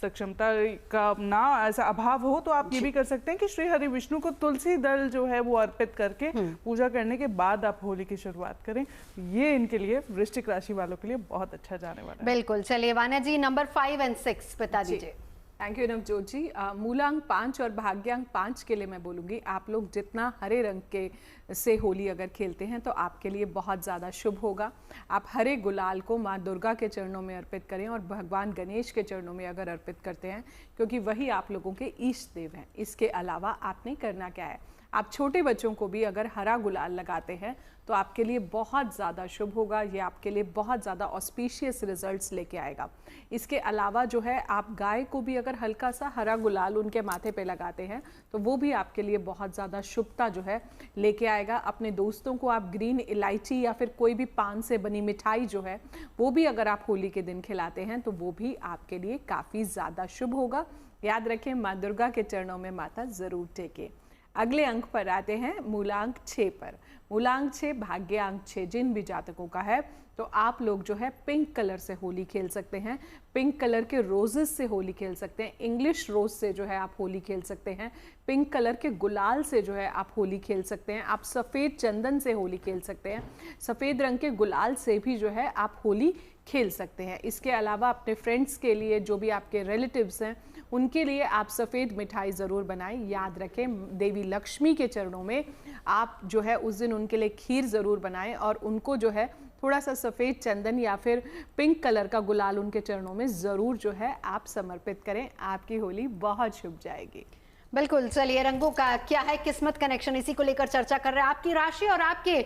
सक्षमता का ना ऐसा अभाव हो तो आप ये भी कर सकते हैं कि श्री हरि विष्णु को तुलसी दल जो है वो अर्पित करके पूजा करने के बाद आप होली की शुरुआत करें। ये इनके लिए वृश्चिक राशि वालों के लिए बहुत अच्छा जाने वाला है। बिल्कुल, चलिए वान्या जी नंबर 5 और 6 बता दीजिए। थैंक यू नवजोत जी। मूलांक 5 और भाग्यांक 5 के लिए मैं बोलूँगी आप लोग जितना हरे रंग के से होली अगर खेलते हैं तो आपके लिए बहुत ज़्यादा शुभ होगा। आप हरे गुलाल को माँ दुर्गा के चरणों में अर्पित करें और भगवान गणेश के चरणों में अगर अर्पित करते हैं, क्योंकि वही आप लोगों के ईष्ट देव हैं। इसके अलावा आपने करना क्या है, आप छोटे बच्चों को भी अगर हरा गुलाल लगाते हैं तो आपके लिए बहुत ज़्यादा शुभ होगा, ये आपके लिए बहुत ज़्यादा ऑस्पिशियस रिजल्ट्स लेके आएगा। इसके अलावा जो है आप गाय को भी अगर हल्का सा हरा गुलाल उनके माथे पे लगाते हैं तो वो भी आपके लिए बहुत ज़्यादा शुभता जो है लेके आएगा। अपने दोस्तों को आप ग्रीन इलायची या फिर कोई भी पान से बनी मिठाई जो है वो भी अगर आप होली के दिन खिलाते हैं तो वो भी आपके लिए काफ़ी ज़्यादा शुभ होगा। याद रखें, माँ दुर्गा के चरणों में माथा ज़रूर टेकें। अगले अंक पर आते हैं मूलांक 6 पर। मूलांक 6 भाग्यांक 6 जिन भी जातकों का है तो आप लोग जो है पिंक कलर से होली खेल सकते हैं, पिंक कलर के रोजेस से होली खेल सकते हैं, इंग्लिश रोज से जो है आप होली खेल सकते हैं, पिंक कलर के गुलाल से जो है आप होली खेल सकते हैं, आप सफ़ेद चंदन से होली खेल सकते हैं, सफ़ेद रंग के गुलाल से भी जो है आप होली खेल सकते हैं। इसके अलावा अपने फ्रेंड्स के लिए, जो भी आपके रिलेटिव्स हैं, उनके लिए आप सफ़ेद मिठाई ज़रूर बनाएं। याद रखें, देवी लक्ष्मी के चरणों में आप जो है उस दिन उनके लिए खीर ज़रूर बनाएं और उनको जो है थोड़ा सा सफ़ेद चंदन या फिर पिंक कलर का गुलाल उनके चरणों में ज़रूर जो है आप समर्पित करें। आपकी होली बहुत शुभ जाएगी। बिल्कुल। चलिए, रंगों का क्या है किस्मत कनेक्शन, इसी को लेकर चर्चा कर रहे हैं। आपकी राशि और आपके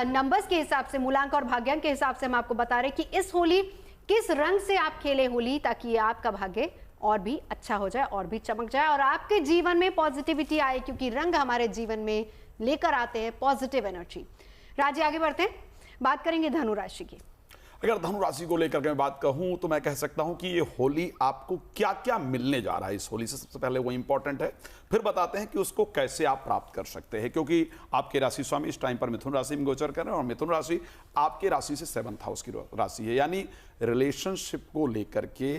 नंबर्स के हिसाब से, मूलांक और भाग्यांक के हिसाब से हम आपको बता रहे हैं कि इस होली किस रंग से आप खेले होली, ताकि आपका भाग्य और भी अच्छा हो जाए और भी चमक जाए और आपके जीवन में पॉजिटिविटी आए, क्योंकि रंग हमारे जीवन में लेकर आते हैं पॉजिटिव एनर्जी। राजी, आगे बढ़ते हैं, बात करेंगे धनु राशि की। अगर धनु राशि को लेकर के मैं बात कहूं तो मैं कह सकता हूं कि ये होली आपको क्या क्या मिलने जा रहा है। इस होली से सबसे पहले वो इंपॉर्टेंट है, फिर बताते हैं कि उसको कैसे आप प्राप्त कर सकते हैं। क्योंकि आपके राशि स्वामी इस टाइम पर मिथुन राशि में गोचर कर रहे हैं और मिथुन राशि आपके राशि से 7th हाउस की राशि है, यानी रिलेशनशिप को लेकर के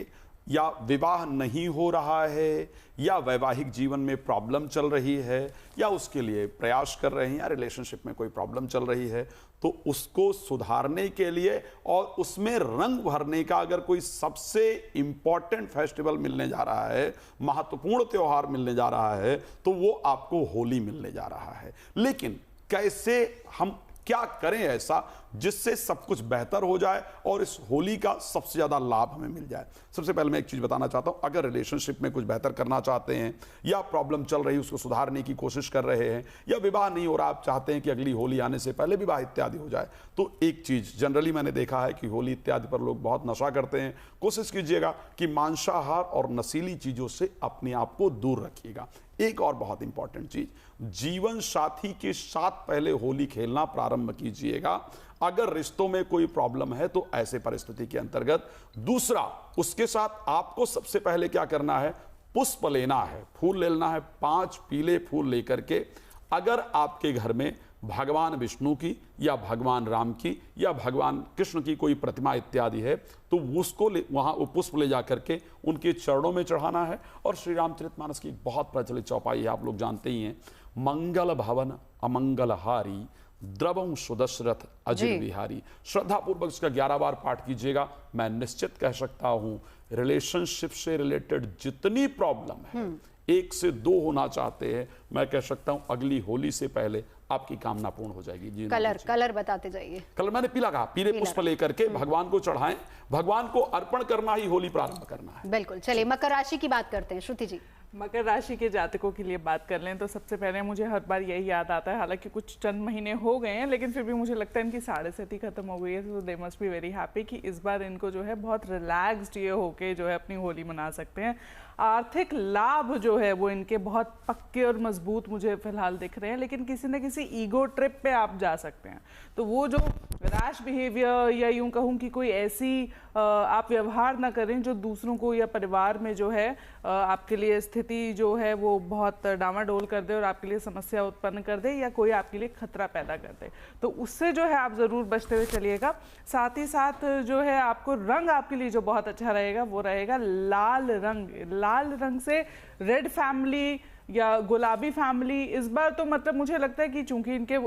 या विवाह नहीं हो रहा है या वैवाहिक जीवन में प्रॉब्लम चल रही है या उसके लिए प्रयास कर रहे हैं या रिलेशनशिप में कोई प्रॉब्लम चल रही है, तो उसको सुधारने के लिए और उसमें रंग भरने का अगर कोई सबसे इंपॉर्टेंट फेस्टिवल मिलने जा रहा है, महत्वपूर्ण त्यौहार मिलने जा रहा है, तो वो आपको होली मिलने जा रहा है। लेकिन कैसे हम क्या करें ऐसा जिससे सब कुछ बेहतर हो जाए और इस होली का सबसे ज्यादा लाभ हमें मिल जाए। सबसे पहले मैं एक चीज बताना चाहता हूं, अगर रिलेशनशिप में कुछ बेहतर करना चाहते हैं या प्रॉब्लम चल रही है उसको सुधारने की कोशिश कर रहे हैं या विवाह नहीं हो रहा, आप चाहते हैं कि अगली होली आने से पहले विवाह इत्यादि हो जाए, तो एक चीज जनरली मैंने देखा है कि होली इत्यादि पर लोग बहुत नशा करते हैं। कोशिश कीजिएगा कि मांसाहार और नशीली चीजों से अपने आप को दूर रखिएगा। एक और बहुत इंपॉर्टेंट चीज, जीवन साथी के साथ पहले होली खेलना प्रारंभ कीजिएगा। अगर रिश्तों में कोई प्रॉब्लम है तो ऐसे परिस्थिति के अंतर्गत। दूसरा, उसके साथ आपको सबसे पहले क्या करना है, पुष्प लेना है, फूल लेना है, 5 पीले फूल लेकर के अगर आपके घर में भगवान विष्णु की या भगवान राम की या भगवान कृष्ण की कोई प्रतिमा इत्यादि है तो उसको वहां वो पुष्प ले जा करके उनके चरणों में चढ़ाना है। और श्री रामचरितमानस की एक बहुत प्रचलित चौपाई है, आप लोग जानते ही हैं, मंगल भवन अमंगल हारी द्रवं सुदशरथ अजिर विहारी। श्रद्धा पूर्वक इसका 11 बार पाठ कीजिएगा। मैं निश्चित कह सकता हूं रिलेशनशिप से रिलेटेड जितनी प्रॉब्लम है, 1 से 2 होना चाहते हैं, मैं कह सकता हूं अगली होली से पहले आपकी कामना पूर्ण हो जाएगी। जी, कलर बताते जाइए। कलर मैंने पीला कहा, पीले पुष्प लेकर के भगवान को चढ़ाएं, भगवान को अर्पण करना ही होली प्रारंभ करना है। बिल्कुल। चलिए, मकर राशि की बात करते हैं, श्रुति जी। मकर राशि के जातकों के लिए बात कर लें तो सबसे पहले मुझे हर बार यही याद आता है, हालांकि कुछ चंद महीने हो गए हैं लेकिन फिर भी मुझे लगता है इनकी 7.5 खत्म हो गई है, तो they must be very happy कि इस बार इनको जो है बहुत रिलैक्स्ड ये होके जो है अपनी होली मना सकते हैं। आर्थिक लाभ जो है वो इनके बहुत पक्के और मजबूत मुझे फिलहाल दिख रहे हैं, लेकिन किसी न किसी ईगो ट्रिप पे आप जा सकते हैं। तो वो जो रैश बिहेवियर या यूं कहूँ कि कोई ऐसी आप व्यवहार ना करें जो दूसरों को या परिवार में जो है आपके लिए स्थिति जो है वो बहुत डामाडोल कर दे और आपके लिए समस्या उत्पन्न कर दे या कोई आपके लिए खतरा पैदा कर दे, तो उससे जो है आप ज़रूर बचते हुए चलिएगा। साथ ही साथ जो है आपको रंग आपके लिए जो बहुत अच्छा रहेगा वो रहेगा लाल रंग। लाल रंग से रेड फैमिली या गुलाबी फैमिली इस बार तो मतलब मुझे लगता है कि चूंकि इनके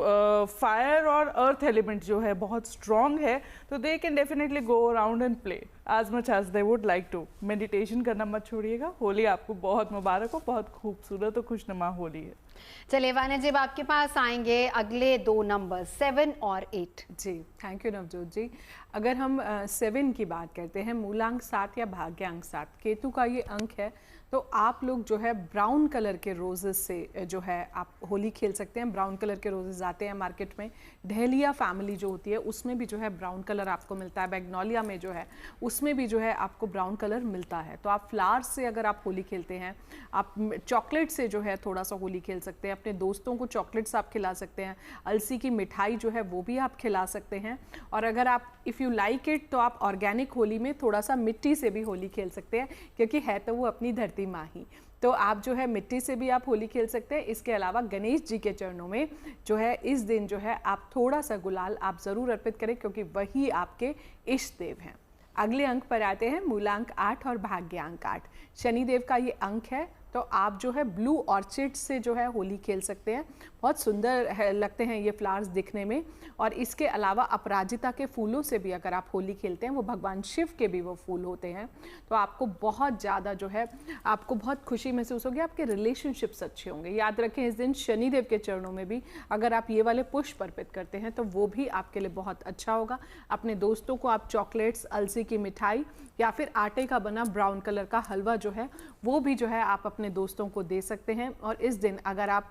फायर और अर्थ एलिमेंट जो है बहुत स्ट्रॉन्ग है, तो they can definitely go around and play as much as they would like to. Meditation करना मत छोड़िएगा। होली आपको बहुत मुबारक हो, बहुत खूबसूरत और खुशनुमा होली है। चलिए वान्या जी, आपके पास आएंगे अगले 2 नंबर 7 और 8। जी, थैंक यू नवजोत जी। अगर हम 7 की बात करते हैं, मूलांक 7 या भाग्यांक 7, केतु का ये अंक है तो आप लोग जो है ब्राउन कलर के रोजेस से जो है आप होली खेल सकते हैं। ब्राउन कलर के रोजेस आते हैं मार्केट में, डहेलिया फैमिली जो होती है उसमें भी जो है ब्राउन कलर आपको मिलता है, मैग्नोलिया में जो है उसमें भी जो है आपको ब्राउन कलर मिलता है। तो आप फ्लावर्स से अगर आप होली खेलते हैं, आप चॉकलेट से जो है थोड़ा सा होली खेल सकते हैं, अपने दोस्तों को चॉकलेट्स आप खिला सकते हैं, अलसी की मिठाई जो है वो भी आप खिला सकते हैं। और अगर आप इफ़ यू लाइक इट तो आप ऑर्गेनिक होली में थोड़ा सा मिट्टी से भी होली खेल सकते हैं, क्योंकि है तो वो अपनी धरती माँ ही। तो आप जो है मिट्टी से भी आप होली खेल सकते हैं। इसके अलावा गणेश जी के चरणों में जो है इस दिन जो है आप थोड़ा सा गुलाल आप ज़रूर अर्पित करें, क्योंकि वही आपके इष्ट देव हैं। अगले अंक पर आते हैं, मूलांक 8 और भाग्यांक 8। शनिदेव का ये अंक है, तो आप जो है ब्लू ऑर्चिड से जो है होली खेल सकते हैं। बहुत सुंदर लगते हैं ये फ्लावर्स दिखने में। और इसके अलावा अपराजिता के फूलों से भी अगर आप होली खेलते हैं, वो भगवान शिव के भी वो फूल होते हैं, तो आपको बहुत ज़्यादा जो है आपको बहुत खुशी महसूस होगी, आपके रिलेशनशिप्स अच्छे होंगे। याद रखें इस दिन शनिदेव के चरणों में भी अगर आप ये वाले पुष्प अर्पित करते हैं तो वो भी आपके लिए बहुत अच्छा होगा। अपने दोस्तों को आप चॉकलेट्स, अलसी की मिठाई या फिर आटे का बना ब्राउन कलर का हलवा जो है वो भी जो है आप अपने दोस्तों को दे सकते हैं। और इस दिन अगर आप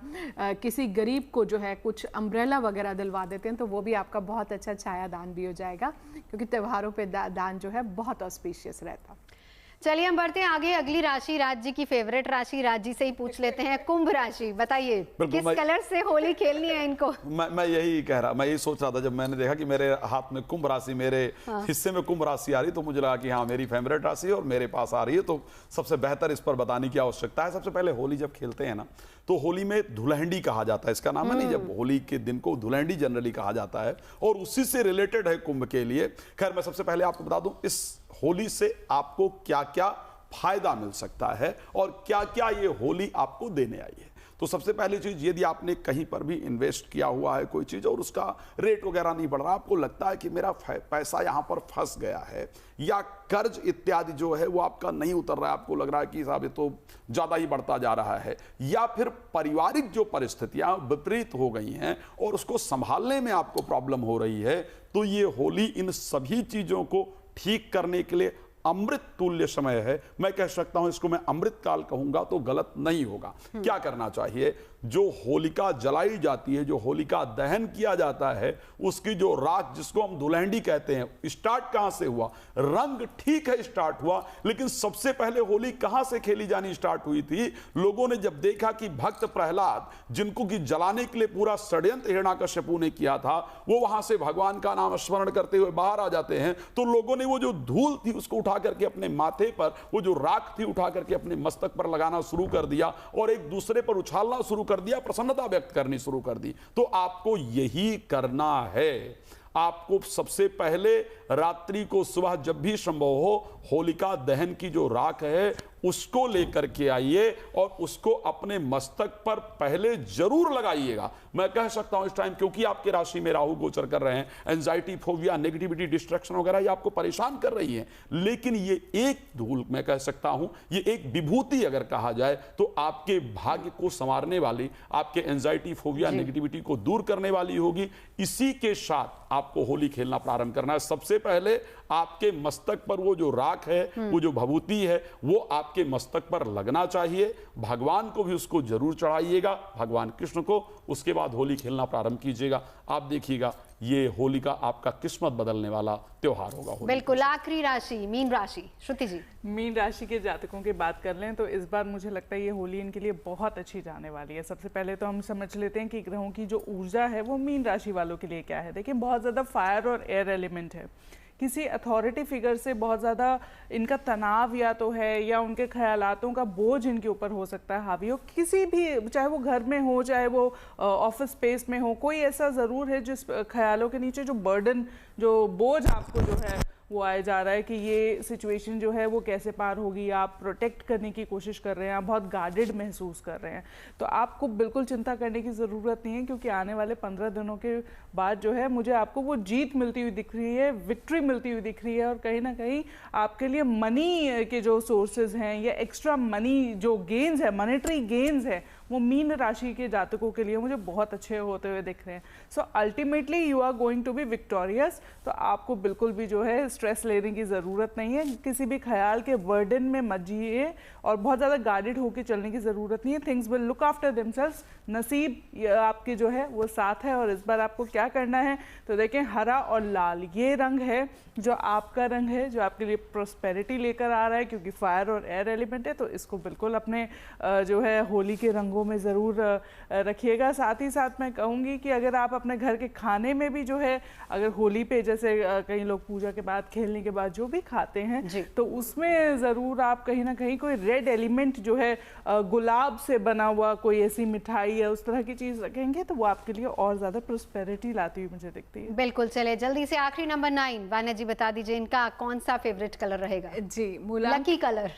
किसी गरीब को जो है कुछ अम्ब्रेला वगैरह दिलवा देते हैं तो वो भी आपका बहुत अच्छा छाया दान भी हो जाएगा, क्योंकि त्योहारों पे दान जो है बहुत ऑस्पिशियस रहता। चलिए हम बढ़ते हैं आगे। अगली राशि राज जी की फेवरेट राशि, राज जी से ही पूछ लेते हैं। कुंभ राशि, बताइए किस कलर से होली खेलनी है इनको? मैं यही कह रहा, मैं यही सोच रहा था जब मैंने देखा कि मेरे हाथ में कुंभ राशि, मेरे हिस्से में कुंभ राशि आ रही, तो मुझे लगा कि हाँ मेरी फेवरेट राशि है और मेरे पास आ रही है, तो सबसे बेहतर इस पर बताने की आवश्यकता है। सबसे पहले होली जब खेलते हैं ना, तो होली में धुलहंडी कहा जाता है, इसका नाम है नहीं, जब होली के दिन को धुलहंडी जनरली कहा जाता है और उसी से रिलेटेड है कुंभ के लिए। खैर मैं सबसे पहले आपको बता दूं इस होली से आपको क्या क्या फायदा मिल सकता है और क्या क्या ये होली आपको देने आई है। तो सबसे पहली चीज, यदि आपने कहीं पर भी इन्वेस्ट किया हुआ है कोई चीज और उसका रेट वगैरह नहीं बढ़ रहा, आपको लगता है कि मेरा पैसा यहां पर फंस गया है, या कर्ज इत्यादि जो है वो आपका नहीं उतर रहा है, आपको लग रहा है कि साहब ये तो ज्यादा ही बढ़ता जा रहा है, या फिर पारिवारिक जो परिस्थितियां विपरीत हो गई हैं और उसको संभालने में आपको प्रॉब्लम हो रही है, तो ये होली इन सभी चीजों को ठीक करने के लिए अमृत तुल्य समय है। मैं कह सकता हूं इसको मैं अमृत काल कहूंगा तो गलत नहीं होगा। क्या करना चाहिए? जो होलिका जलाई जाती है, जो होलिका दहन किया जाता है, उसकी जो राख जिसको हम धुलहंडी कहते हैं, स्टार्ट कहां से हुआ? रंग ठीक है स्टार्ट हुआ, लेकिन सबसे पहले होली कहां से खेली जानी स्टार्ट हुई थी? लोगों ने जब देखा कि भक्त प्रहलाद, जिनको कि जलाने के लिए पूरा षड्यंत्र हिरण्याकश्यपु ने किया था, वो वहां से भगवान का नाम स्मरण करते हुए बाहर आ जाते हैं, तो लोगों ने वो जो धूल थी उसको उठा करके अपने माथे पर, वो जो राख थी उठा करके अपने मस्तक पर लगाना शुरू कर दिया और एक दूसरे पर उछालना शुरू कर दिया, प्रसन्नता व्यक्त करनी शुरू कर दी। तो आपको यही करना है। आपको सबसे पहले रात्रि को सुबह जब भी संभव हो होलिका दहन की जो राख है उसको लेकर के आइए और उसको अपने मस्तक पर पहले जरूर लगाइएगा। मैं कह सकता हूं इस टाइम, क्योंकि आपके राशि में राहु गोचर कर रहे हैं, एंजाइटी, फोबिया, नेगेटिविटी, डिस्ट्रैक्शन वगैरह ये आपको परेशान कर रही है, लेकिन ये एक धूल, मैं कह सकता हूं ये एक विभूति अगर कहा जाए तो आपके भाग्य को संवारने वाली, आपके एंजाइटी, फोबिया, नेगेटिविटी को दूर करने वाली होगी। इसी के साथ आपको होली खेलना प्रारंभ करना है। सबसे पहले आपके मस्तक पर वो जो राख है, वो जो विभूति है, वो आपके मस्तक पर लगना चाहिए। भगवान को भी उसको जरूर चढ़ाइएगा, भगवान कृष्ण को। उसके बाद होली खेलना प्रारंभ कीजिएगा। आप देखिएगा ये होली का आपका किस्मत बदलने वाला त्योहार होगा। बिल्कुल। आखिरी राशि मीन राशि, श्रुति जी। मीन राशि के जातकों की बात कर लें तो इस बार मुझे लगता है ये होली इनके लिए बहुत अच्छी जाने वाली है। सबसे पहले तो हम समझ लेते हैं कि ग्रहों की जो ऊर्जा है वो मीन राशि वालों के लिए क्या है। देखिए बहुत ज़्यादा फायर और एयर एलिमेंट है। किसी अथॉरिटी फिगर से बहुत ज़्यादा इनका तनाव या तो है, या उनके ख्यालातों का बोझ इनके ऊपर हो सकता है हावी हो। किसी भी, चाहे वो घर में हो, चाहे वो ऑफिस स्पेस में हो, कोई ऐसा ज़रूर है जिस ख्यालों के नीचे जो बर्डन, जो बोझ आपको जो है वो आया जा रहा है कि ये सिचुएशन जो है वो कैसे पार होगी। आप प्रोटेक्ट करने की कोशिश कर रहे हैं, आप बहुत गार्डेड महसूस कर रहे हैं। तो आपको बिल्कुल चिंता करने की ज़रूरत नहीं है, क्योंकि आने वाले 15 दिनों के बाद जो है मुझे आपको वो जीत मिलती हुई दिख रही है, विक्ट्री मिलती हुई दिख रही है। और कहीं ना कहीं आपके लिए मनी के जो सोर्सेज हैं या एक्स्ट्रा मनी जो गेन्स है, मॉनेटरी गेन्स है, वो मीन राशि के जातकों के लिए मुझे बहुत अच्छे होते हुए दिख रहे हैं। So ultimately you are going to be victorious. तो आपको बिल्कुल भी जो है स्ट्रेस लेने की ज़रूरत नहीं है, किसी भी ख्याल के बर्डन में मत जिए और बहुत ज़्यादा गाइडेड होकर चलने की ज़रूरत नहीं है। Things will look after themselves. नसीब आपके जो है वो साथ है। और इस बार आपको क्या करना है तो देखें, हरा और लाल ये रंग है जो आपका रंग है, जो आपके लिए प्रोस्पेरिटी लेकर आ रहा है, क्योंकि फायर और एयर एलिमेंट है। तो इसको बिल्कुल अपने जो है होली के रंगों में ज़रूर रखिएगा। साथ ही साथ मैं कहूँगी कि अगर आप अपने घर के खाने में भी जो है, अगर होली पे जैसे कई लोग पूजा के बाद खेलने के बाद जो भी खाते हैं तो उसमें ज़रूर आप कहीं ना कहीं कोई रेड एलिमेंट जो है गुलाब से बना हुआ कोई ऐसी मिठाई या उस तरह की चीज़ रखेंगे तो वो आपके लिए और ज़्यादा प्रोस्पेरिटी लाती हुई मुझे दिखती है। बिल्कुल। चले जल्दी से आखिरी नंबर 9, वान्या जी बता दीजिए इनका कौन सा फेवरेट कलर रहेगा? जी, मूलांक लकी कलर।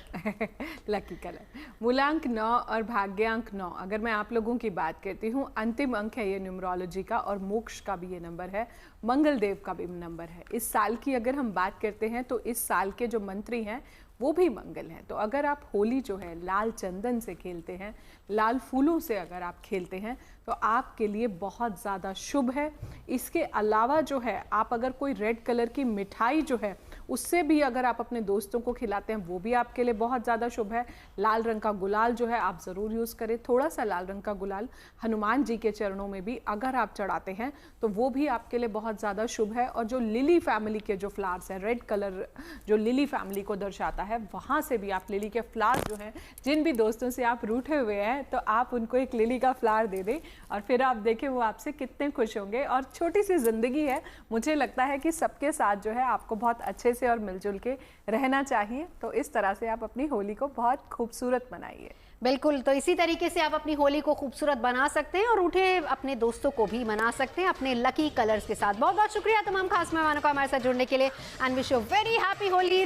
लकी कलर मूलांक 9 और भाग्यांक 9। अगर मैं आप लोगों की बात करती हूँ, अंतिम अंक है ये न्यूमरोलॉजी का और मोक्ष का भी ये नंबर है, मंगल देव का भी नंबर है। इस साल की अगर हम बात करते हैं तो इस साल के जो मंत्री हैं वो भी मंगल हैं। तो अगर आप होली जो है लाल चंदन से खेलते हैं, लाल फूलों से अगर आप खेलते हैं तो आपके लिए बहुत ज़्यादा शुभ है। इसके अलावा जो है आप अगर कोई रेड कलर की मिठाई जो है उससे भी अगर आप अपने दोस्तों को खिलाते हैं वो भी आपके लिए बहुत ज़्यादा शुभ है। लाल रंग का गुलाल जो है आप ज़रूर यूज़ करें। थोड़ा सा लाल रंग का गुलाल हनुमान जी के चरणों में भी अगर आप चढ़ाते हैं तो वो भी आपके लिए बहुत ज़्यादा शुभ है। और जो लिली फैमिली के जो फ्लावर्स हैं, रेड कलर जो लिली फैमिली को दर्शाता है, वहाँ से भी आप लिली के फ्लावर जो हैं, जिन भी दोस्तों से आप रूठे हुए हैं तो आप उनको एक लिली का फ्लावर दे दें और फिर आप देखें वो आपसे कितने खुश होंगे। और छोटी सी ज़िंदगी है, मुझे लगता है कि सबके साथ जो है आपको बहुत अच्छे से और मिलजुल के रहना चाहिए। तो इस तरह से आप अपनी होली को बहुत खूबसूरत बनाइए। बिल्कुल। तो इसी तरीके से आप अपनी होली को खूबसूरत बना सकते हैं और रूठे अपने दोस्तों को भी मना सकते हैं अपने लकी कलर्स के साथ। बहुत बहुत शुक्रिया तमाम खास मेहमानों का हमारे साथ जुड़ने के लिए and wish you very happy Holi.